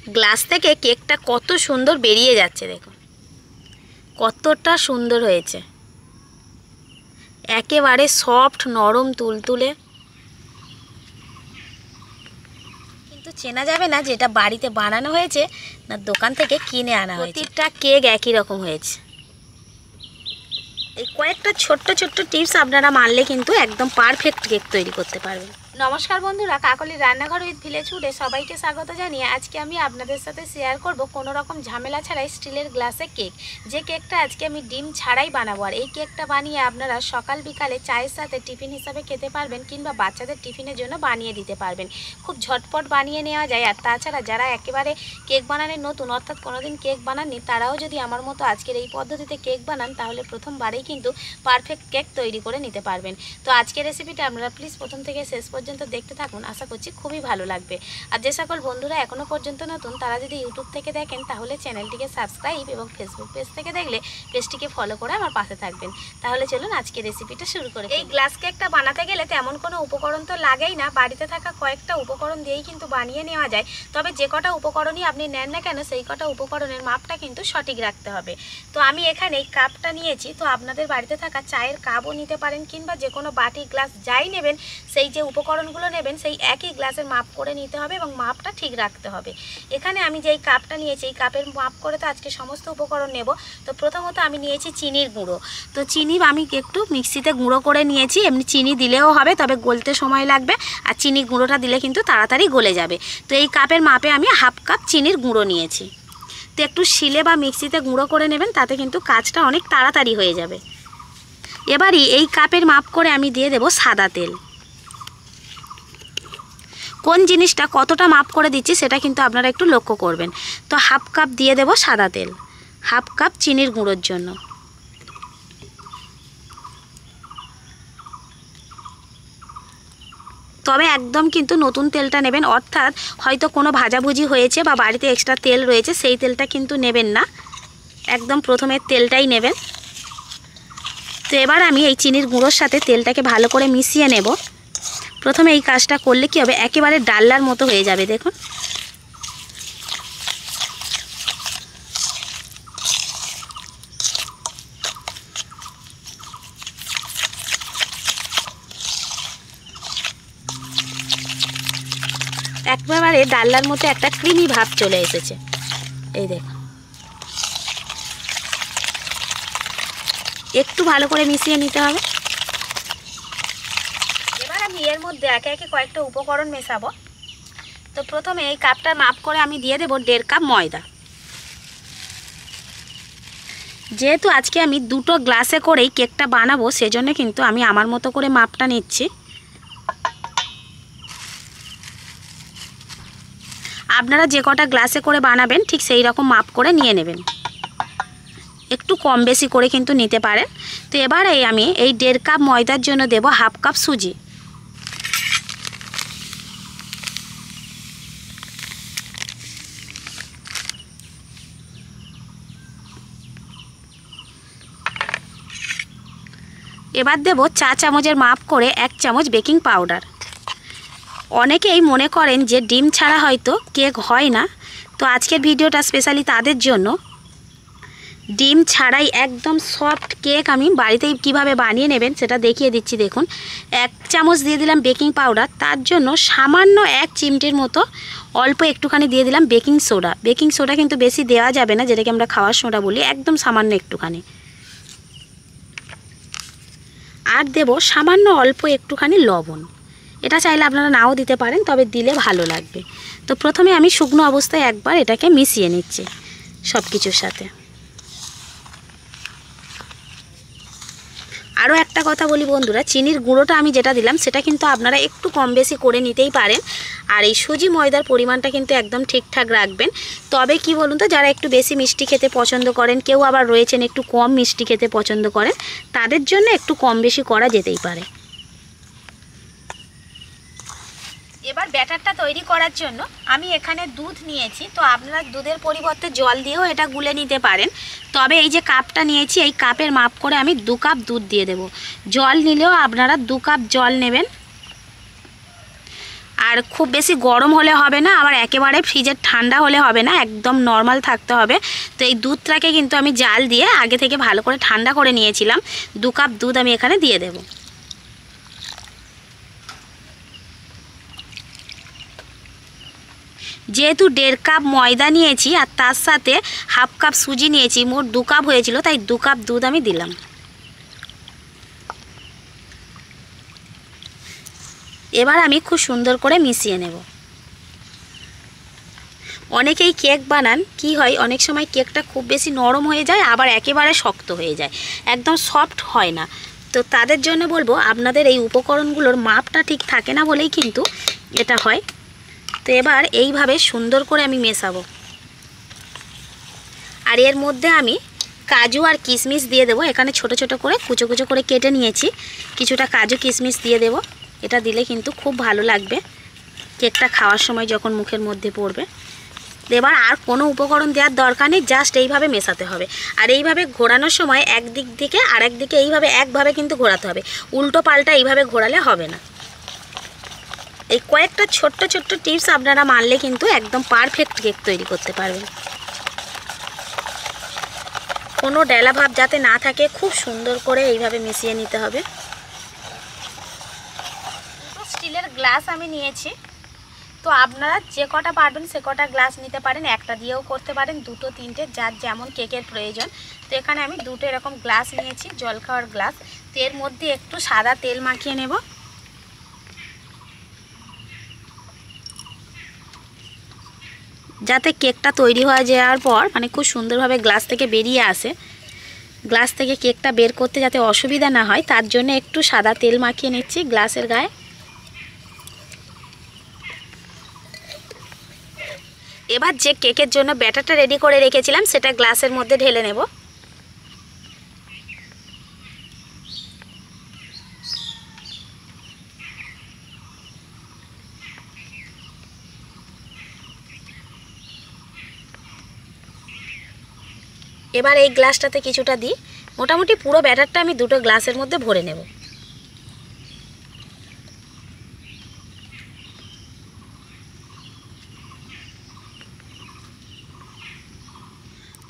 Glass থেকে কেকটা কত সুন্দর বেরিয়ে যাচ্ছে, দেখুন কতটা সুন্দর হয়েছে, একেবারে সফট নরম তুলতুলে। কিন্তু চেনা যাবে না যে এটা বাড়িতে বানানো হয়েছে না দোকান থেকে কিনে আনা হয়েছে। প্রতিটা কেক একই রকম হয়েছে। এই কয়েকটা ছোট্ট ছোট্ট টিপস আপনারা মানলে কিন্তু একদম পারফেক্ট কেক তৈরি করতে পারবেন। নমস্কার বন্ধুরা, কাকলির রান্নাঘর উইথ ভিলেজ ফুডে সবাইকে স্বাগত জানিয়ে আজকে আমি আপনাদের সাথে শেয়ার করব কোনো রকম ঝামেলা ছাড়াই স্টিলের গ্লাসে কেক। যে কেকটা আজকে আমি ডিম ছাড়াই বানাবো। আর এই কেকটা বানিয়ে আপনারা সকাল বিকালে চায়ের সাথে টিফিন হিসাবে খেতে পারবেন কিংবা বাচ্চাদের টিফিনের জন্য বানিয়ে দিতে পারবেন। খুব ঝটপট বানিয়ে নেওয়া যায়। আর তাছাড়া যারা একেবারে কেক বানানোর নতুন, অর্থাৎ কোনোদিন কেক বানাননি, তারাও যদি আমার মতো আজকের এই পদ্ধতিতে কেক বানান তাহলে প্রথমবারেই কিন্তু পারফেক্ট কেক তৈরি করে নিতে পারবেন। তো আজকের রেসিপিটা আপনারা প্লিজ প্রথম থেকে শেষ পর্যন্ত দেখতে থাকুন, আশা করছি খুবই ভালো লাগবে। আর যে সকল বন্ধুরা এখনও পর্যন্ত নতুন তারা যদি ইউটিউব থেকে দেখেন তাহলে চ্যানেলটিকে সাবস্ক্রাইব এবং ফেসবুক পেজ থেকে দেখলে পেজটিকে ফলো করে আমার পাশে থাকবেন। তাহলে চলুন আজকের রেসিপিটা শুরু করে। এই গ্লাস কেকটা বানাতে গেলে তেমন কোনো উপকরণ তো লাগেই না, বাড়িতে থাকা কয়েকটা উপকরণ দিয়েই কিন্তু বানিয়ে নেওয়া যায়। তবে যে কটা উপকরণই আপনি নেন না কেন সেই কটা উপকরণের মাপটা কিন্তু সঠিক রাখতে হবে। তো আমি এখানে এই কাপটা নিয়েছি, তো আপনাদের বাড়িতে থাকা চায়ের কাপও নিতে পারেন কিংবা যে কোনো বাটি গ্লাস যাই নেবেন সেই যে উপকরণগুলো নেবেন সেই একই গ্লাসের মাপ করে নিতে হবে এবং মাপটা ঠিক রাখতে হবে। এখানে আমি যেই কাপটা নিয়েছি এই কাপের মাপ করে তো আজকে সমস্ত উপকরণ নেব। তো প্রথমত আমি নিয়েছি চিনির গুঁড়ো। তো চিনি আমি একটু মিক্সিতে গুঁড়ো করে নিয়েছি। এমনি চিনি দিলেও হবে, তবে গলতে সময় লাগবে, আর চিনি গুঁড়োটা দিলে কিন্তু তাড়াতাড়ি গলে যাবে। তো এই কাপের মাপে আমি হাফ কাপ চিনির গুঁড়ো নিয়েছি। তো একটু শিলে বা মিক্সিতে গুঁড়ো করে নেবেন, তাতে কিন্তু কাজটা অনেক তাড়াতাড়ি হয়ে যাবে। এবারই এই কাপের মাপ করে আমি দিয়ে দেব সাদা তেল। কোন জিনিসটা কতটা মাপ করে দিচ্ছি সেটা কিন্তু আপনারা একটু লক্ষ্য করবেন। তো হাফ কাপ দিয়ে দেব সাদা তেল, হাফ কাপ চিনির গুঁড়োর জন্য। তবে একদম কিন্তু নতুন তেলটা নেবেন, অর্থাৎ হয়তো কোনো ভাজাভুজি হয়েছে বা বাড়িতে এক্সট্রা তেল রয়েছে সেই তেলটা কিন্তু নেবেন না, একদম প্রথমের তেলটাই নেবেন। তো এবার আমি এই চিনির গুঁড়োর সাথে তেলটাকে ভালো করে মিশিয়ে নেব। প্রথমে এই কাজটা করলে কি হবে, একেবারে ডাল্লার মতো হয়ে যাবে। দেখুন একেবারে ডাল্লার মতো একটা ক্রিমি ভাব চলে এসেছে। এই দেখুন, একটু ভালো করে মিশিয়ে নিতে হবে। এবার আমি এর মধ্যে একে একে কয়েকটা উপকরণ মেশাবো। তো প্রথমে এই কাপটার মাপ করে আমি দিয়ে দেবো 1.5 কাপ ময়দা। যেহেতু আজকে আমি দুটো গ্লাসে করেই কেকটা বানাবো সেজন্য কিন্তু আমি আমার মতো করে মাপটা নিচ্ছি। আপনারা যে কটা গ্লাসে করে বানাবেন ঠিক সেই রকম মাপ করে নিয়ে নেবেন, একটু কম বেশি করে কিন্তু নিতে পারেন। তো এবারে আমি এই 1.5 কাপ ময়দার জন্য দেব হাফ কাপ সুজি। এবার দেব চা চামচের মাপ করে 1 চামচ বেকিং পাউডার। অনেকেই মনে করেন যে ডিম ছাড়া হয়তো কেক হয় না, তো আজকের ভিডিওটা স্পেশালি তাদের জন্য। ডিম ছাড়াই একদম সফট কেক আমি বাড়িতেই কিভাবে বানিয়ে নেবেন সেটা দেখিয়ে দিচ্ছি। দেখুন 1 চামচ দিয়ে দিলাম বেকিং পাউডার, তার জন্য সামান্য 1 চিমটির মতো অল্প একটুখানি দিয়ে দিলাম বেকিং সোডা। বেকিং সোডা কিন্তু বেশি দেওয়া যাবে না, যেটাকে আমরা খাওয়ার সোডা বলি, একদম সামান্য একটুখানি। আর দেব সামান্য অল্প একটুখানি লবণ। এটা চাইলে আপনারা নাও দিতে পারেন, তবে দিলে ভালো লাগবে। তো প্রথমে আমি শুকনো অবস্থায় একবার এটাকে মিশিয়ে নিচ্ছি সব কিছুর সাথে। আরও একটা কথা বলি বন্ধুরা, চিনির গুঁড়োটা আমি যেটা দিলাম সেটা কিন্তু আপনারা একটু কম বেশি করে নিতেই পারেন। আর এই সুজি ময়দার পরিমাণটা কিন্তু একদম ঠিকঠাক রাখবেন। তবে কি বলুন তো, যারা একটু বেশি মিষ্টি খেতে পছন্দ করেন, কেউ আবার রয়েছেন একটু কম মিষ্টি খেতে পছন্দ করেন, তাদের জন্য একটু কম বেশি করা যেতেই পারে। এবার ব্যাটারটা তৈরি করার জন্য আমি এখানে দুধ নিয়েছি। তো আপনারা দুধের পরিবর্তে জল দিয়েও এটা গুলে নিতে পারেন। তবে এই যে কাপটা নিয়েছি এই কাপের মাপ করে আমি 2 কাপ দুধ দিয়ে দেব। জল নিলেও আপনারা 2 কাপ জল নেবেন। আর খুব বেশি গরম হলে হবে না, আবার একেবারে ফ্রিজের ঠান্ডা হলে হবে না, একদম নর্মাল থাকতে হবে। তো এই দুধটাকে কিন্তু আমি জাল দিয়ে আগে থেকে ভালো করে ঠান্ডা করে নিয়েছিলাম। 2 কাপ দুধ আমি এখানে দিয়ে দেব। যেহেতু 1.5 কাপ ময়দা নিয়েছি আর তার সাথে 1/2 কাপ সুজি নিয়েছি, মোট 2 কাপ হয়েছিল, তাই 2 কাপ দুধ আমি দিলাম। এবার আমি খুব সুন্দর করে মিশিয়ে নেব। অনেকেই কেক বানান, কি হয় অনেক সময় কেকটা খুব বেশি নরম হয়ে যায়, আবার একেবারে শক্ত হয়ে যায়, একদম সফট হয় না। তো তাদের জন্য বলবো, আপনাদের এই উপকরণগুলোর মাপটা ঠিক থাকে না বলেই কিন্তু এটা হয়। তো এবার এইভাবে সুন্দর করে আমি মেশাবো। আর এর মধ্যে আমি কাজু আর কিশমিশ দিয়ে দেবো। এখানে ছোট ছোট করে কুচো কুচো করে কেটে নিয়েছি, কিছুটা কাজু কিশমিশ দিয়ে দেবো। এটা দিলে কিন্তু খুব ভালো লাগবে কেকটা খাওয়ার সময় যখন মুখের মধ্যে পড়বে। এবার আর কোনো উপকরণ দেওয়ার দরকার নেই, জাস্ট এইভাবে মেশাতে হবে। আর এইভাবে ঘোরানোর সময় একদিক থেকে আরেক দিকে এইভাবে একভাবে কিন্তু ঘোরাতে হবে, উল্টো পাল্টা এইভাবে ঘোরালে হবে না। এই কয়েকটা ছোট্ট ছোট্ট টিপস আপনারা মানলে কিন্তু একদম পারফেক্ট কেক তৈরি করতে পারবেন। কোনো ডেলা ভাব যাতে না থাকে, খুব সুন্দর করে এইভাবে মিশিয়ে নিতে হবে। স্টিলের গ্লাস আমি নিয়েছি, তো আপনারা যে কটা পারবেন সে কটা গ্লাস নিতে পারেন, একটা দিয়েও করতে পারেন, 2, 3, যার যেমন কেকের প্রয়োজন। তো এখানে আমি 2টো এরকম গ্লাস নিয়েছি, জল খাওয়ার গ্লাস। তো এর মধ্যে একটু সাদা তেল মাখিয়ে নেব। যাতে কেকটা তৈরি হয়ে যাওয়ার পর মানে খুব সুন্দরভাবে গ্লাস থেকে বেরিয়ে আসে। গ্লাস থেকে কেকটা বের করতে যাতে অসুবিধা না হয়, তার জন্য একটু সাদা তেল মাখিয়ে নিচ্ছি গ্লাসের গায়ে। এবার যে কেকের জন্য ব্যাটারটা রেডি করে রেখেছিলাম সেটা গ্লাসের মধ্যে ঢেলে নেব। এবার এই গ্লাসটাতে কিছুটা দিই, মোটামুটি পুরো ব্যাটারটা আমি 2টো গ্লাসের মধ্যে ভরে নেব।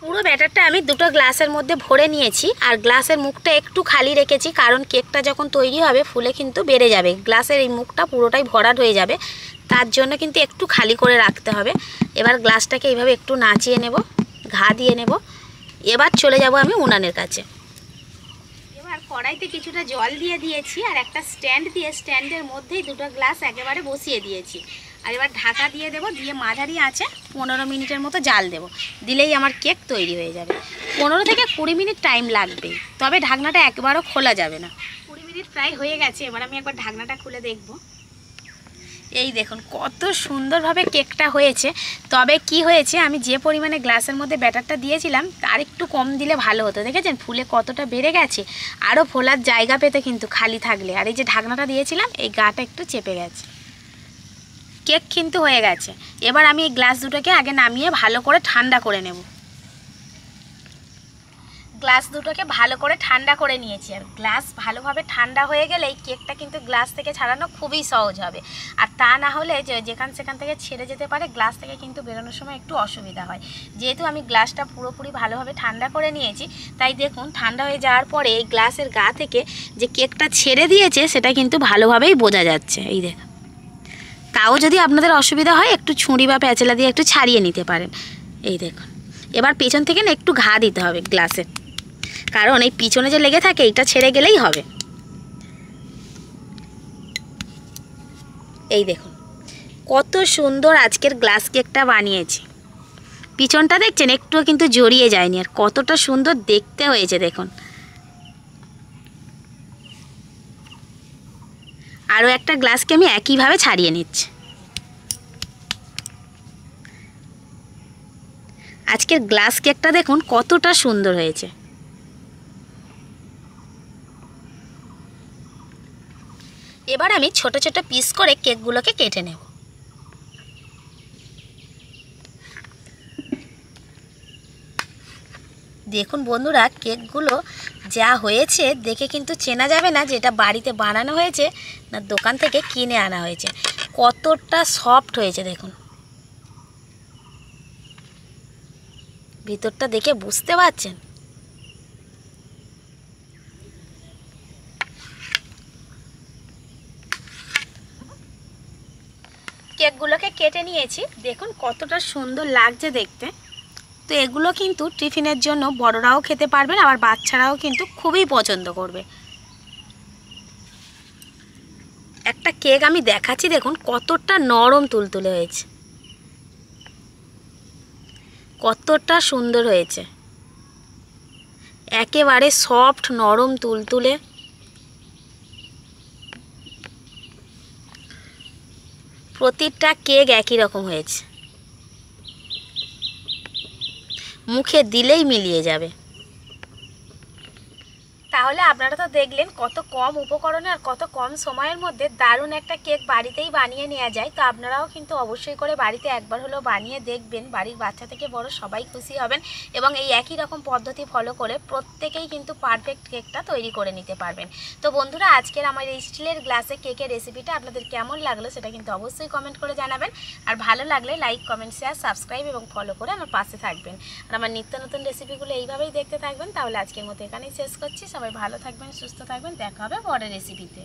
পুরো ব্যাটারটা আমি 2টো গ্লাসের মধ্যে ভরে নিয়েছি। আর গ্লাসের মুখটা একটু খালি রেখেছি, কারণ কেকটা যখন তৈরি হবে ফুলে কিন্তু বেড়ে যাবে, গ্লাসের এই মুখটা পুরোটাই ভরাট হয়ে যাবে, তার জন্য কিন্তু একটু খালি করে রাখতে হবে। এবার গ্লাসটাকে এইভাবে একটু নাচিয়ে নেব, ঘা দিয়ে নেব। এবার চলে যাব আমি উনানের কাছে। এবার কড়াইতে কিছুটা জল দিয়ে দিয়েছি আর একটা স্ট্যান্ড দিয়ে স্ট্যান্ডের মধ্যেই 2টো গ্লাস একেবারে বসিয়ে দিয়েছি। আর এবার ঢাকা দিয়ে দেবো, দিয়ে মাঝারি আঁচে 15 মিনিটের মতো জাল দেবো, দিলেই আমার কেক তৈরি হয়ে যাবে। 15 থেকে 20 মিনিট টাইম লাগবে, তবে ঢাকনাটা একবারও খোলা যাবে না। 20 মিনিট প্রায় হয়ে গেছে, এবার আমি একবার ঢাকনাটা খুলে দেখব। এই দেখুন কত সুন্দরভাবে কেকটা হয়েছে। তবে কি হয়েছে, আমি যে পরিমাণে গ্লাসের মধ্যে ব্যাটারটা দিয়েছিলাম তার একটু কম দিলে ভালো হতো। দেখেছেন ফুলে কতটা বেড়ে গেছে, আরও ফোলার জায়গা পেতে কিন্তু খালি থাকলে। আর এই যে ঢাকনাটা দিয়েছিলাম এই গাটা একটু চেপে গেছে। কেক কিন্তু হয়ে গেছে। এবার আমি এই গ্লাস দুটোকে আগে নামিয়ে ভালো করে ঠান্ডা করে নেব। গ্লাস দুটোকে ভালো করে ঠান্ডা করে নিয়েছি। আর গ্লাস ভালোভাবে ঠান্ডা হয়ে গেলে এই কেকটা কিন্তু গ্লাস থেকে ছাড়ানো খুবই সহজ হবে। আর তা না হলে যেখান সেখান থেকে ছেড়ে যেতে পারে, গ্লাস থেকে কিন্তু বেরোনোর সময় একটু অসুবিধা হয়। যেহেতু আমি গ্লাসটা পুরোপুরি ভালোভাবে ঠান্ডা করে নিয়েছি, তাই দেখুন ঠান্ডা হয়ে যাওয়ার পরে এই গ্লাসের গা থেকে যে কেকটা ছেড়ে দিয়েছে সেটা কিন্তু ভালোভাবেই বোঝা যাচ্ছে। এই দেখুন, তাও যদি আপনাদের অসুবিধা হয় একটু ছুরি বা প্যাচেলা দিয়ে একটু ছাড়িয়ে নিতে পারেন। এই দেখুন, এবার পেছন থেকে না একটু ঘা দিতে হবে গ্লাসে, কারণ এই পিছনে যে লেগে থাকে এইটা ছেড়ে গেলেই হবে। এই দেখুন কত সুন্দর আজকের গ্লাস কেকটা বানিয়েছি। পিছনটা দেখছেন একটুও কিন্তু জড়িয়ে যায়নি, আর কতটা সুন্দর দেখতে হয়েছে দেখুন। আরও একটা গ্লাসকে আমি একইভাবে ছাড়িয়ে নিচ্ছি। আজকের গ্লাস কেকটা দেখুন কতটা সুন্দর হয়েছে। এবার আমি ছোট ছোট পিস করে কেকগুলোকে কেটে নেব। দেখুন বন্ধুরা, কেকগুলো যা হয়েছে দেখে কিন্তু চেনা যাবে না যে এটা বাড়িতে বানানো হয়েছে না দোকান থেকে কিনে আনা হয়েছে। কত কতটা সফট হয়েছে দেখুন, ভিতরটা দেখে বুঝতে পারছেন। কেকগুলোকে কেটে নিয়েছি, দেখুন কতটা সুন্দর লাগছে দেখতে। তো এগুলো কিন্তু টিফিনের জন্য বড়রাও খেতে পারবেন, আবার বাচ্চারাও কিন্তু খুবই পছন্দ করবে। একটা কেক আমি দেখাচ্ছি, দেখুন কতটা নরম তুলতুলে হয়েছে, কতটা সুন্দর হয়েছে, একেবারে সফট নরম তুলতুলে। প্রতিটা কেক একই রকম হয়েছে, মুখে দিলেই মিলিয়ে যাবে। তাহলে আপনারা তো দেখলেন কত কম উপকরণে আর কত কম সময়ের মধ্যে দারুণ একটা কেক বাড়িতেই বানিয়ে নেওয়া যায়। তো আপনারাও কিন্তু অবশ্যই করে বাড়িতে একবার হলেও বানিয়ে দেখবেন, বাড়ির বাচ্চা থেকে বড় সবাই খুশি হবেন এবং এই একই রকম পদ্ধতি ফলো করে প্রত্যেকেই কিন্তু পারফেক্ট কেকটা তৈরি করে নিতে পারবেন। তো বন্ধুরা, আজকের আমার এই স্টিলের গ্লাসে কেকের রেসিপিটা আপনাদের কেমন লাগলো সেটা কিন্তু অবশ্যই কমেন্ট করে জানাবেন। আর ভালো লাগলে লাইক, কমেন্ট, শেয়ার, সাবস্ক্রাইব এবং ফলো করে আমার পাশে থাকবেন। আর আমার নিত্য নতুন রেসিপিগুলো এইভাবেই দেখতে থাকবেন। তাহলে আজকের মতো এখানেই শেষ করছি। সবাই ভালো থাকবেন, সুস্থ থাকবেন, দেখা হবে পরের রেসিপিতে।